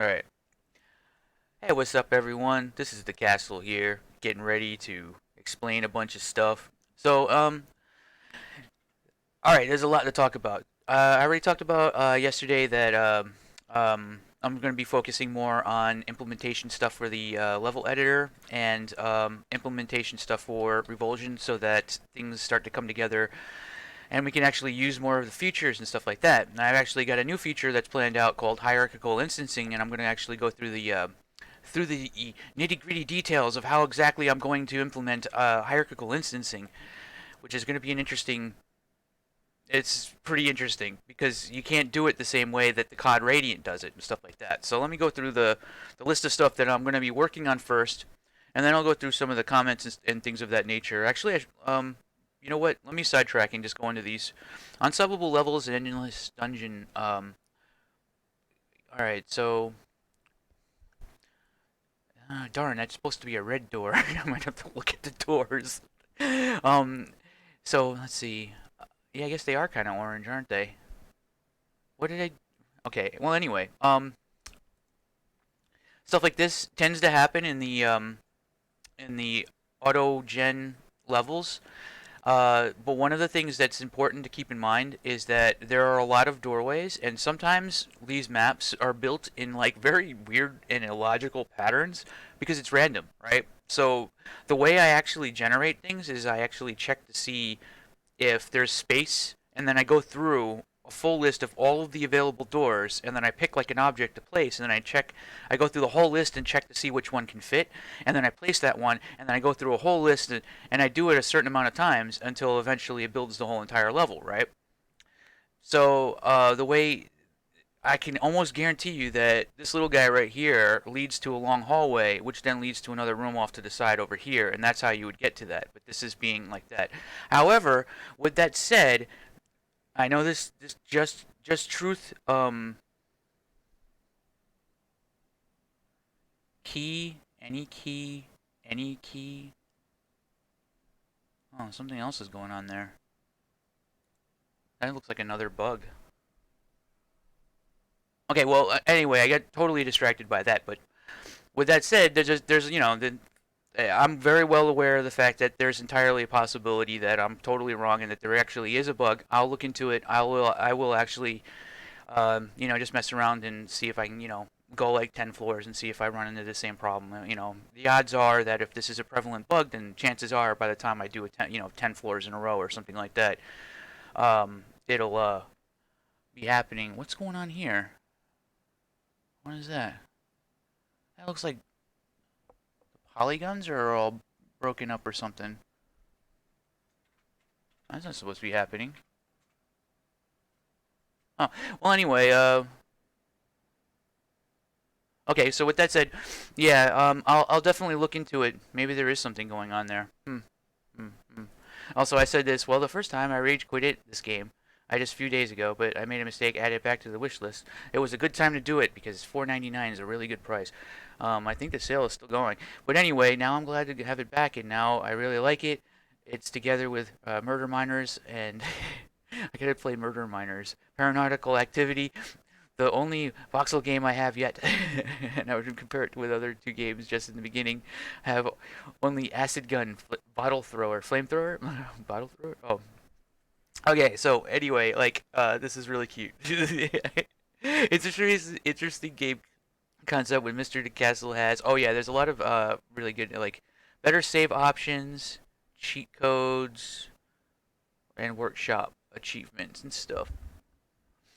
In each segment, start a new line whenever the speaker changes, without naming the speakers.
Alright. Hey, what's up, everyone? This is the Castle here, getting ready to explain a bunch of stuff. Alright, there's a lot to talk about. I already talked about yesterday that I'm going to be focusing more on implementation stuff for the level editor and implementation stuff for Revulsion so that things start to come together and we can actually use more of the features and stuff like that. And I've actually got a new feature that's planned out called hierarchical instancing, and I'm going to actually go through the nitty-gritty details of how exactly I'm going to implement hierarchical instancing, which is going to be an interesting. It's pretty interesting because you can't do it the same way that the COD Radiant does it and stuff like that. So let me go through the list of stuff that I'm going to be working on first, and then I'll go through some of the comments and things of that nature. Actually, you know what? Let me sidetrack and just go into these unsolvable levels and endless dungeon. All right, so darn, that's supposed to be a red door. I might have to look at the doors. Um, so let's see. Yeah, I guess they are kind of orange, aren't they? What did I? Okay. Well, anyway, stuff like this tends to happen in the auto gen levels. But one of the things that's important to keep in mind is that there are a lot of doorways, and sometimes these maps are built in like very weird and illogical patterns because it's random, right? So the way I actually generate things is I actually check to see if there's space, and then I go through a full list of all of the available doors, and then I pick like an object to place, and then I go through the whole list and check to see which one can fit, and then I place that one, and then I go through a whole list, and I do it a certain amount of times until eventually it builds the whole entire level, right? So the way I can almost guarantee you that this little guy right here leads to a long hallway, which then leads to another room off to the side over here, and that's how you would get to that. But this is being like that. However, with that said, I know this just truth key any key. Oh, something else is going on there. That looks like another bug. Okay, well, anyway, I got totally distracted by that, but with that said, there's I'm very well aware of the fact that there's entirely a possibility that I'm totally wrong and that there actually is a bug. I'll look into it. I will actually just mess around and see if I can go like 10 floors and see if I run into the same problem. The odds are that if this is a prevalent bug, then chances are by the time I do a 10 floors in a row or something like that, it'll be happening. What's going on here? What is that? That looks like polygons are all broken up or something. That's not supposed to be happening. Oh, well, anyway, okay, so with that said, yeah, I'll definitely look into it. Maybe there is something going on there. Hmm, hmm. Also, I said this, well, the first time I rage quit this game, I just a few days ago, but I made a mistake, added it back to the wish list. It was a good time to do it because $4.99 is a really good price. I think the sale is still going. But anyway, now I'm glad to have it back, and now I really like it. It's together with Murder Miners, and I gotta play Murder Miners. Paranautical Activity, the only voxel game I have yet, and I would compare it with other two games just in the beginning, have only acid gun, bottle thrower, flamethrower, bottle thrower. Oh, okay. So anyway, like this is really cute. It's a really interesting game concept what Mr. DeCastle has. Oh yeah, there's a lot of really good like better save options, cheat codes, and workshop achievements and stuff.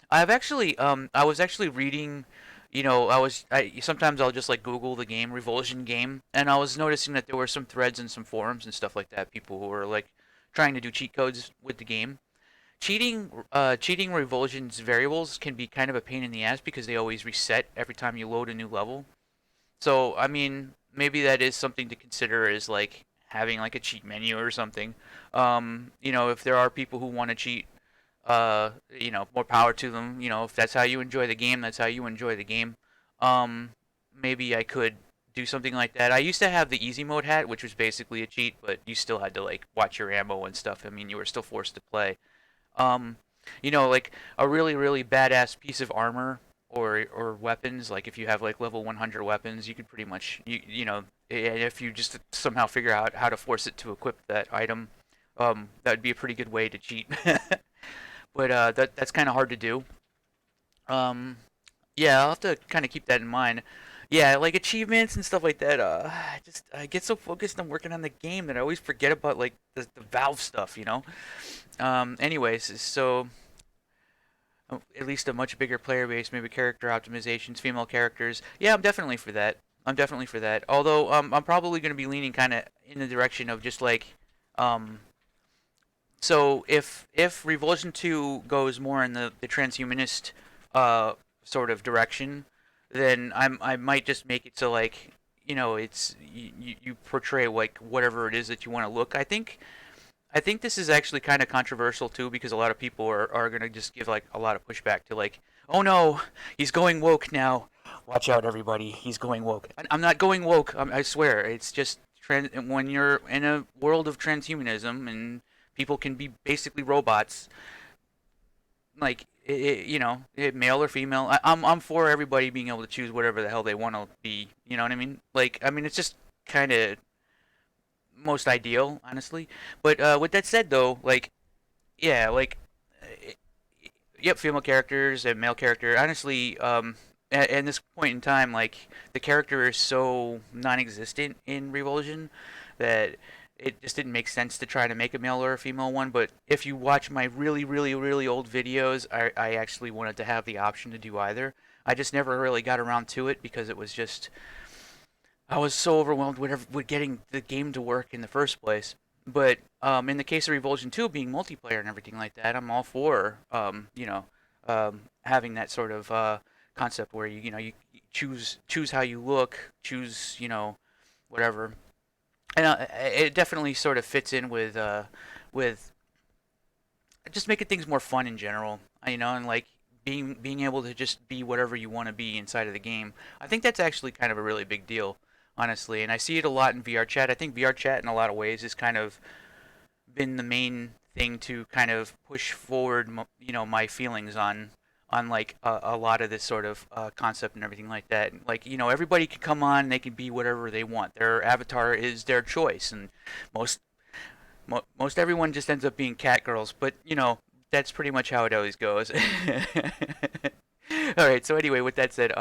I was actually reading, I sometimes I'll just like Google the game Revulsion game, and I was noticing that there were some threads and some forums and stuff like that, people who were like trying to do cheat codes with the game. Cheating Revulsion's variables can be kind of a pain in the ass because they always reset every time you load a new level. So, I mean, maybe that is something to consider as like having like a cheat menu or something. If there are people who want to cheat, more power to them. If that's how you enjoy the game, that's how you enjoy the game. Um, Maybe I could do something like that. I used to have the easy mode hat, which was basically a cheat, but you still had to like watch your ammo and stuff. I mean, you were still forced to play. Um, like a really, really badass piece of armor or weapons. Like if you have like level 100 weapons, you could pretty much you know, and if you just somehow figure out how to force it to equip that item, that would be a pretty good way to cheat. But that's kind of hard to do. Um, yeah, I'll have to kind of keep that in mind. Yeah, like achievements and stuff like that. I get so focused on working on the game that I always forget about like the Valve stuff, you know. Anyways, so at least a much bigger player base, maybe character optimizations, female characters. Yeah, I'm definitely for that. I'm definitely for that. Although I'm probably going to be leaning kind of in the direction of just like, um, so if Revulsion 2 goes more in the transhumanist uh, sort of direction, then I might just make it so like you know it's you portray like whatever it is that you want to look. I think this is actually kind of controversial too because a lot of people are gonna just give like a lot of pushback to like, oh no, he's going woke now. Watch out, everybody, he's going woke. I'm not going woke. I swear, it's just when you're in a world of transhumanism and people can be basically robots, like you know, male or female. I'm for everybody being able to choose whatever the hell they want to be. You know what I mean? Like I mean, it's just kind of most ideal, honestly. But with that said, though, like yeah, like uh, yep, female characters and male character. Honestly, at this point in time, like the character is so non-existent in Revulsion that it just didn't make sense to try to make a male or a female one. But if you watch my really, really, really old videos, I actually wanted to have the option to do either. I just never really got around to it because it was just I was so overwhelmed with getting the game to work in the first place. But in the case of Revulsion 2 being multiplayer and everything like that, I'm all for you know having that sort of concept where you know you choose how you look, choose you know whatever, and it definitely sort of fits in with just making things more fun in general. You know, and like being able to just be whatever you want to be inside of the game. I think that's actually kind of a really big deal, honestly. And I see it a lot in VR chat. I think VR chat in a lot of ways has kind of been the main thing to kind of push forward, you know, my feelings on like a lot of this sort of concept and everything like that. Like you know, everybody can come on, they can be whatever they want. Their avatar is their choice, and most most everyone just ends up being cat girls. But you know, that's pretty much how it always goes. All right. So anyway, with that said,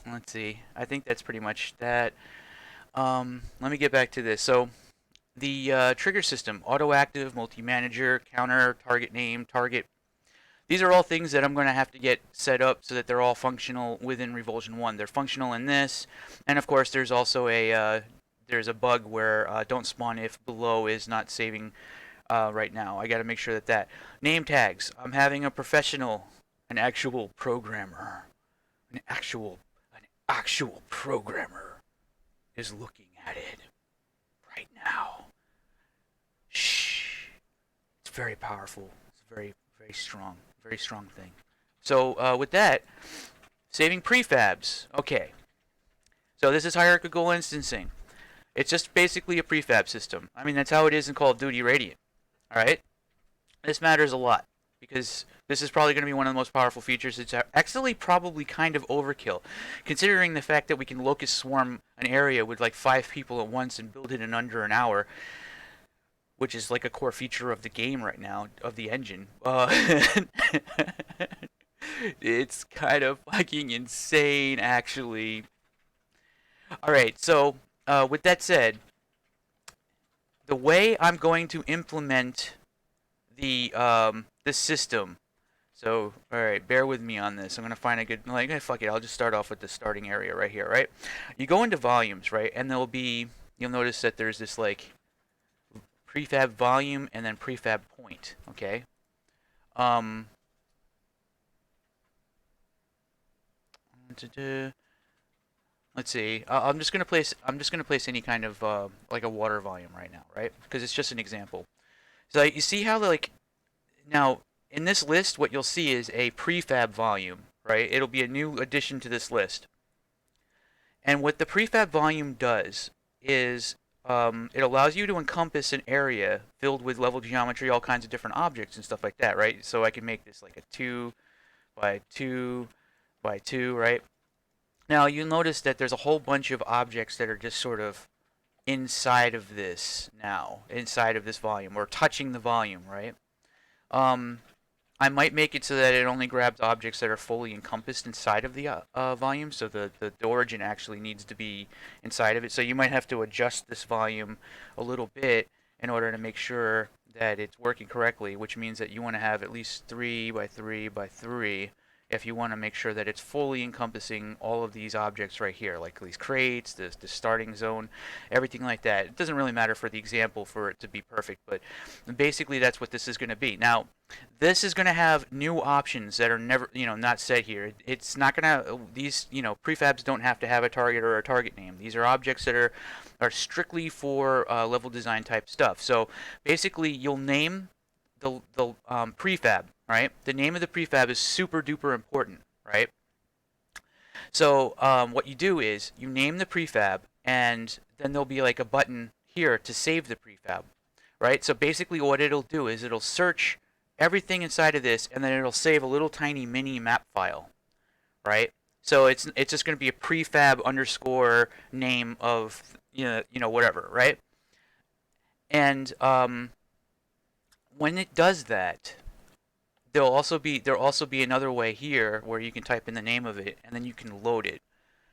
let's see. I think that's pretty much that. Let me get back to this. So the trigger system, auto active, multi manager, counter, target name, target. These are all things that I'm going to have to get set up so that they're all functional within Revulsion 1. They're functional in this, and of course there's also there's a bug where don't spawn if below is not saving right now. I got to make sure that name tags. I'm having a professional, an actual programmer, an actual programmer is looking at it right now. Shh. It's very powerful. It's very strong thing. So with that, saving prefabs. Okay. So this is hierarchical instancing. It's just basically a prefab system. I mean, that's how it is in Call of Duty Radiant. Alright? This matters a lot because this is probably going to be one of the most powerful features. It's actually probably kind of overkill, considering the fact that we can locust swarm an area with like 5 people at once and build it in under an hour, which is like a core feature of the game right now, of the engine. It's kind of fucking insane, actually. Alright, so with that said, the way I'm going to implement the system. So, all right, bear with me on this. I'm gonna find a good like. Fuck it. I'll just start off with the starting area right here. Right, you go into volumes, right, and there'll be. You'll notice that there's this like prefab volume and then prefab point. Okay. Um. Let's see. I'm just gonna place. I'm just gonna place any kind of like a water volume right now, right? Because it's just an example. So you see how like now in this list, what you'll see is a prefab volume, right? It'll be a new addition to this list. And what the prefab volume does is it allows you to encompass an area filled with level geometry, all kinds of different objects and stuff like that, right? So I can make this like a 2 by 2 by 2, right? Now you'll notice that there's a whole bunch of objects that are just sort of inside of this now, inside of this volume, or touching the volume, right? Um, I might make it so that it only grabs objects that are fully encompassed inside of the volume, so the origin actually needs to be inside of it. So you might have to adjust this volume a little bit in order to make sure that it's working correctly, which means that you want to have at least 3 by 3 by 3 if you want to make sure that it's fully encompassing all of these objects right here, like these crates, the starting zone, everything like that. It doesn't really matter for the example for it to be perfect, but basically that's what this is going to be. Now, this is going to have new options that are never, not set here. It's not going to, these, prefabs don't have to have a target or a target name. These are objects that are strictly for level design type stuff. So basically, you'll name the prefab, right? The name of the prefab is super duper important, right? So what you do is you name the prefab, and then there'll be like a button here to save the prefab, right? So basically what it'll do is it'll search everything inside of this, and then it'll save a little tiny mini map file, right? So it's just going to be a prefab underscore name of whatever, right? And when it does that, there'll also be another way here where you can type in the name of it, and then you can load it.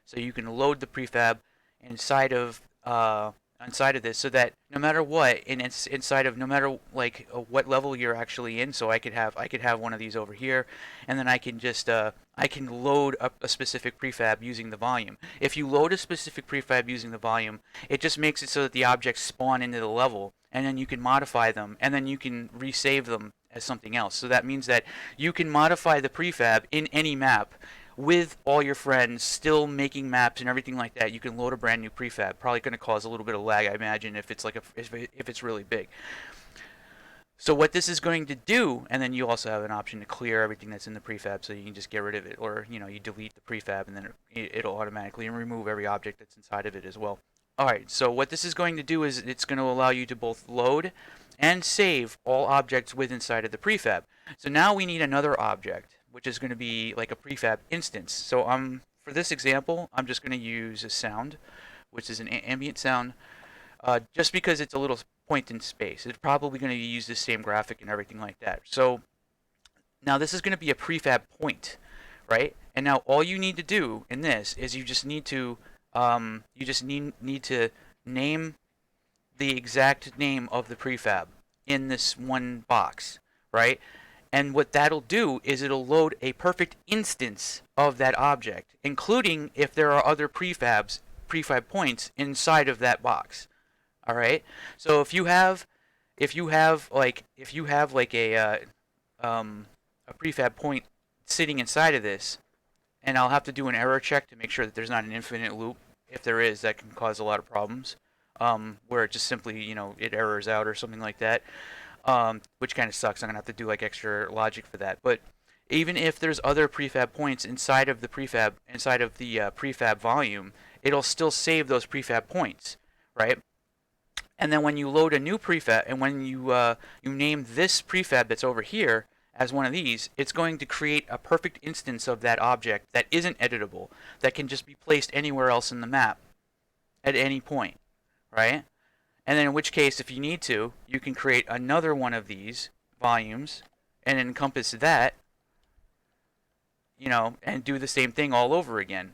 So you can load the prefab inside of this, so that no matter what, and it's inside of no matter like what level you're actually in. So I could have one of these over here, and then I can just I can load up a specific prefab using the volume. If you load a specific prefab using the volume, it just makes it so that the objects spawn into the level, and then you can modify them, and then you can resave them as something else. So that means that you can modify the prefab in any map with all your friends, still making maps and everything like that. You can load a brand new prefab. Probably going to cause a little bit of lag, I imagine, if it's if it's really big. So what this is going to do, and then you also have an option to clear everything that's in the prefab, so you can just get rid of it, or you delete the prefab, and then it'll automatically remove every object that's inside of it as well. All right. So what this is going to do is it's going to allow you to both load and save all objects with inside of the prefab. So now we need another object, which is going to be like a prefab instance. So for this example, I'm just going to use a sound, which is an ambient sound, just because it's a little point in space. It's probably going to use the same graphic and everything like that. So now this is going to be a prefab point, right? And now all you need to do in this is you just need to need to name the exact name of the prefab in this one box, right? And what that'll do is it'll load a perfect instance of that object, including if there are other prefab points inside of that box. All right. So if you have like a prefab point sitting inside of this, and I'll have to do an error check to make sure that there's not an infinite loop. If there is, that can cause a lot of problems, where it just simply, it errors out or something like that, which kind of sucks. I'm going to have to do like extra logic for that. But even if there's other prefab points inside of the prefab volume, it'll still save those prefab points, right? And then when you load a new prefab, and when you name this prefab that's over here as one of these, it's going to create a perfect instance of that object that isn't editable, that can just be placed anywhere else in the map at any point, right? And then in which case, if you need to, you can create another one of these volumes and encompass that, and do the same thing all over again.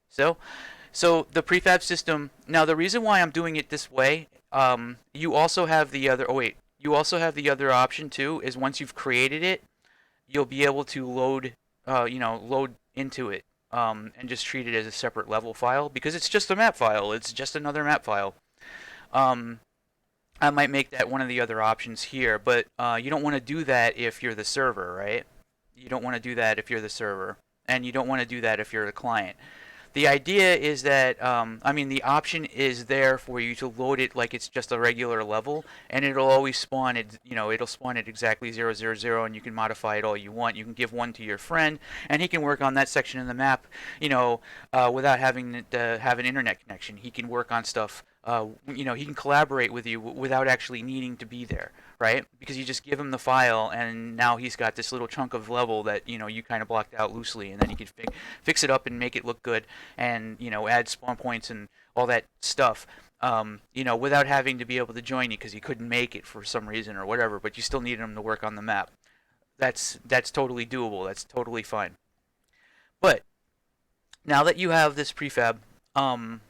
So the prefab system. Now the reason why I'm doing it this way, you also have the other. Oh wait, you also have the other option too. Is once you've created it, you'll be able to load, load into it, and just treat it as a separate level file, because it's just a map file. It's just another map file. I might make that one of the other options here, but you don't want to do that if you're the server, right? You don't want to do that if you're the server, and you don't want to do that if you're the client. The idea is that, the option is there for you to load it like it's just a regular level, and it'll always spawn it, it'll spawn at exactly 0, 0, 0, and you can modify it all you want. You can give one to your friend, and he can work on that section of the map, without having to have an internet connection. He can work on stuff he can collaborate with you without actually needing to be there, right? Because you just give him the file, and now he's got this little chunk of level that you kind of blocked out loosely, and then he can fix it up and make it look good, and add spawn points and all that stuff. Without having to be able to join you because he couldn't make it for some reason or whatever, but you still needed him to work on the map. That's totally doable. That's totally fine. But now that you have this prefab, um,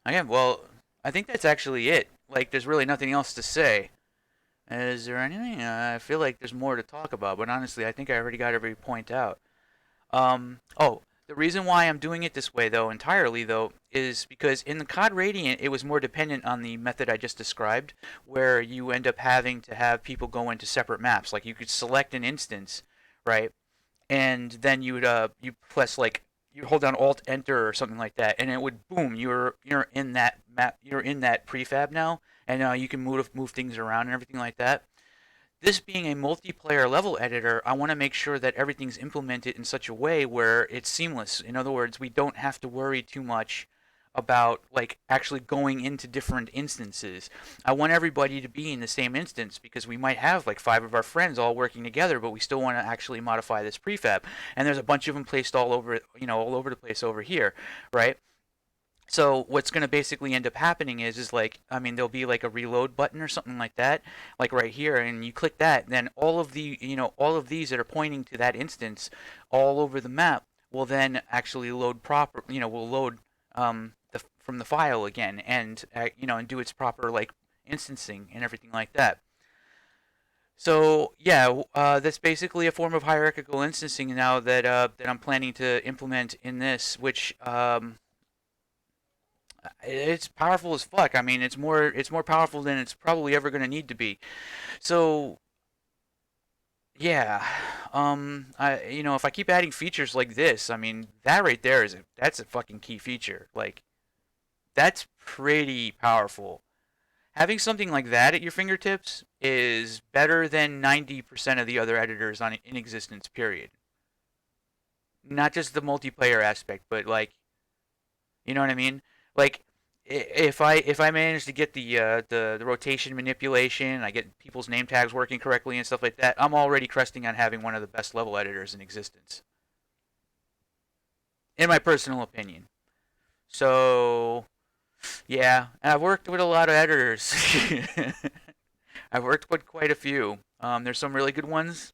again, well, I think that's actually it. Like, there's really nothing else to say. Is there anything? I feel like there's more to talk about, but honestly, I think I already got every point out. Oh, the reason why I'm doing it this way, though, entirely, though, is because in the COD Radiant, it was more dependent on the method I just described, where you end up having to have people go into separate maps. Like, you could select an instance, right? And then you press like you hold down Alt Enter or something like that, and it would boom. You're in that map. You're in that prefab now, and you can move things around and everything like that. This being a multiplayer level editor, I want to make sure that everything's implemented in such a way where it's seamless. In other words, we don't have to worry too much about like actually going into different instances. I want everybody to be in the same instance because we might have like 5 of our friends all working together, but we still want to actually modify this prefab. And there's a bunch of them placed all over the place over here, right? So what's going to basically end up happening is like there'll be like a reload button or something like that, like right here, and you click that, then all of these that are pointing to that instance all over the map will then actually load will load from the file again, and and do its proper like instancing and everything like that. So yeah, that's basically a form of hierarchical instancing now that I'm planning to implement in this, which it's powerful as fuck. I mean, it's more powerful than it's probably ever going to need to be. So yeah, if I keep adding features like this, I mean, that right there that's a fucking key feature. Like that's pretty powerful. Having something like that at your fingertips is better than 90% of the other editors in existence. Period. Not just the multiplayer aspect, but like you know what I mean? Like if I manage to get the rotation manipulation, I get people's name tags working correctly and stuff like that, I'm already cresting on having one of the best level editors in existence, in my personal opinion. So yeah, and I've worked with a lot of editors. I've worked with quite a few. There's some really good ones,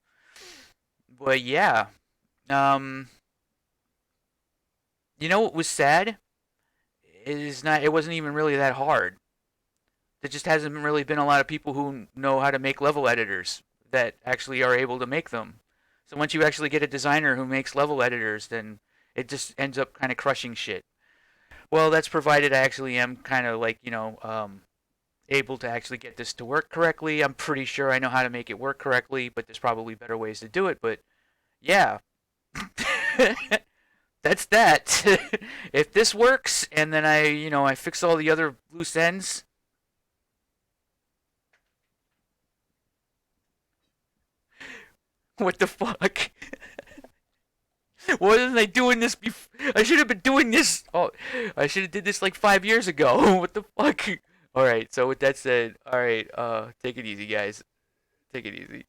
but yeah. Um, what was sad? It wasn't even really that hard. There just hasn't really been a lot of people who know how to make level editors that actually are able to make them. So once you actually get a designer who makes level editors, then it just ends up kind of crushing shit. Well, that's provided I actually am kind of like, able to actually get this to work correctly. I'm pretty sure I know how to make it work correctly, but there's probably better ways to do it. But yeah, that's that. If this works and then I fix all the other loose ends, what the fuck? Why wasn't I doing this before? I should have been doing this. Oh, I should have did this like 5 years ago. What the fuck? All right. So with that said, all right. Take it easy, guys. Take it easy.